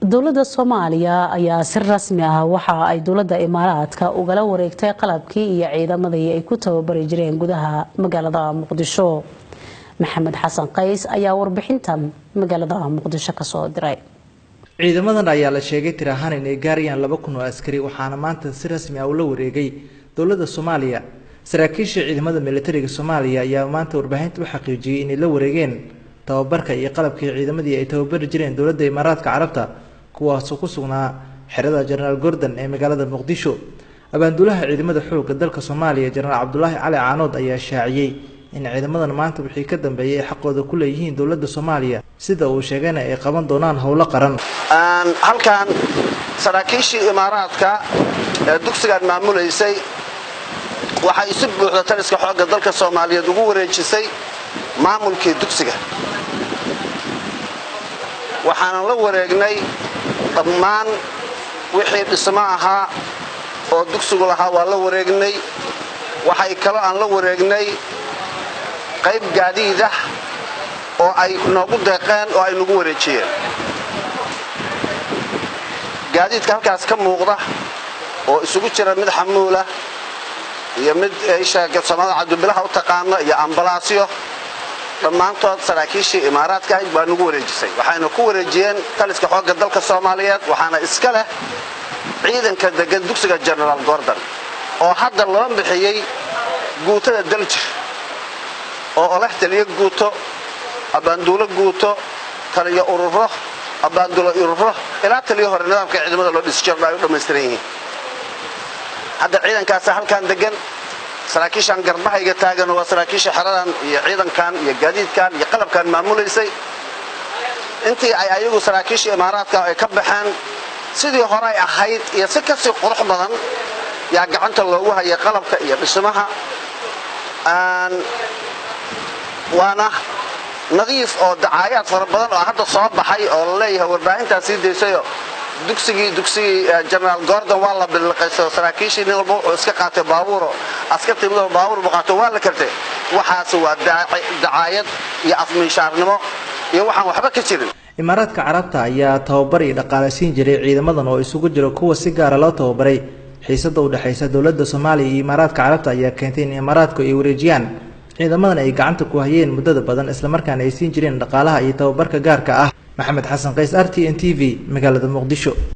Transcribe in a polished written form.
dowladda Soomaaliya ayaa si rasmi ah waxa ay dowladda Imaaraadka ugala wareegtay qalabkii iyo ciidamadii ay ku tababari jireen gudaha magaalada Muqdisho. Maxamed Xasan Qays ayaa warbixintan magaalada Muqdisho ka soo diray. ciidamadan ayaa la sheegay tir ahaan inay gaarayaan 2,000 oo askari waxaana maanta si rasmi ah u la wareegay dowladda Soomaaliya. saraakiisha ciidamada militariga Soomaaliya ayaa maanta warbaahinta u xaqiijiyay inay la wareegeen tababarka iyo qalabkii ciidamadii ay tababari jireen dowladda Imaaraadka Carabta kuwaas oo ku sugnaa xerada General Gordon ee magaalada Muqdisho. abaandulaha ciidamada xoogga dalka Soomaaliya General Cabdullaahi Cali Caanood ayaa shaaciyay in ciidamadan maanta wixii ka dambeeyay xaqooda ku leeyihiin dowladda Soomaaliya sida uu sheegayna ay qaban doonaan howlo qaran. halkan saraakiishii Imaaraadka ee dugsigan maamuleysay waxay si buuxda taliska xoogga dalka Soomaaliyeed ugu wareejisay maamulkii dugsiga. waxaan la wareegnay dhammaan wixii dhismo ahaa oo dugsigu lahaa waa la wareegnay. waxay kale aan la wareegnay qayb gaadiid ah oo ay noogu deeqeen oo ay nagu wareejiyeen. gaadiidka halkaas ka muuqda oo isugu jira mid xamuula iyo mid sheegay Soomaalida cabdibilaha u taqaano iyo ambalaasyo dhammaantood saraakiishii Imaaraadka ay baa nagu wareejisay. waxayna ku wareejiyeen taliska xoogga dalka Soomaaliyeed waxaana iska leh ciidanka degan dugsiga General Gordon oo hadda loo bixiyay guutada Daljir oo leh taliye guuto abaandulo guuto taliye ururo abaandulo ururo ilaa taliye hore nidaamka ciidamada loo dhisay ay u dhameystiran yihiin. hadda ciidankaas halkan degan saraakiishan garbahayga taagan waa saraakiisha xeradan iyo ciidankan iyo gaadiidkan iyo qalabkan maamuleysay. intii ay ayagu saraakiisha Imaaraadka ay ka baxaan sidii hore ay ahayd iyo si ka sii qurux badan yaa gacanta loogu hayay qalabka iyo dhismaha waana nadiif oo dacaayad fara badan oo hadda soo baxay oo la leeyahay warbaahintaas sii deysay dugsigii General Gordon waa la bilqayso saraakiishii nin walba oo iska qaatay baabuuro askartii mid baabuur buqaato waa la kartay. waxaas waa dacaayad iyo afmiishaarnimo iyo waxaan waxba ka jirin. Imaaraadka Carabta ayaa tababar iyo dhaqaaleysiin jiray ciidamadan oo isugu jira kuwa si gaar ah loo tababaray. xiisada u dhaxaysa dowladda Soomaaliya iyo Imaaraadka Carabta ayaa keentay in Imaaraadku ay wareejiyaan ciidamadan ay gacanta ku hayeen muddada badan isla markaana ay siin jireen dhaqaalaha iyo tababarka gaarka ah. Maxamed Xasan Qays, RTN TV, magaalada Muqdisho.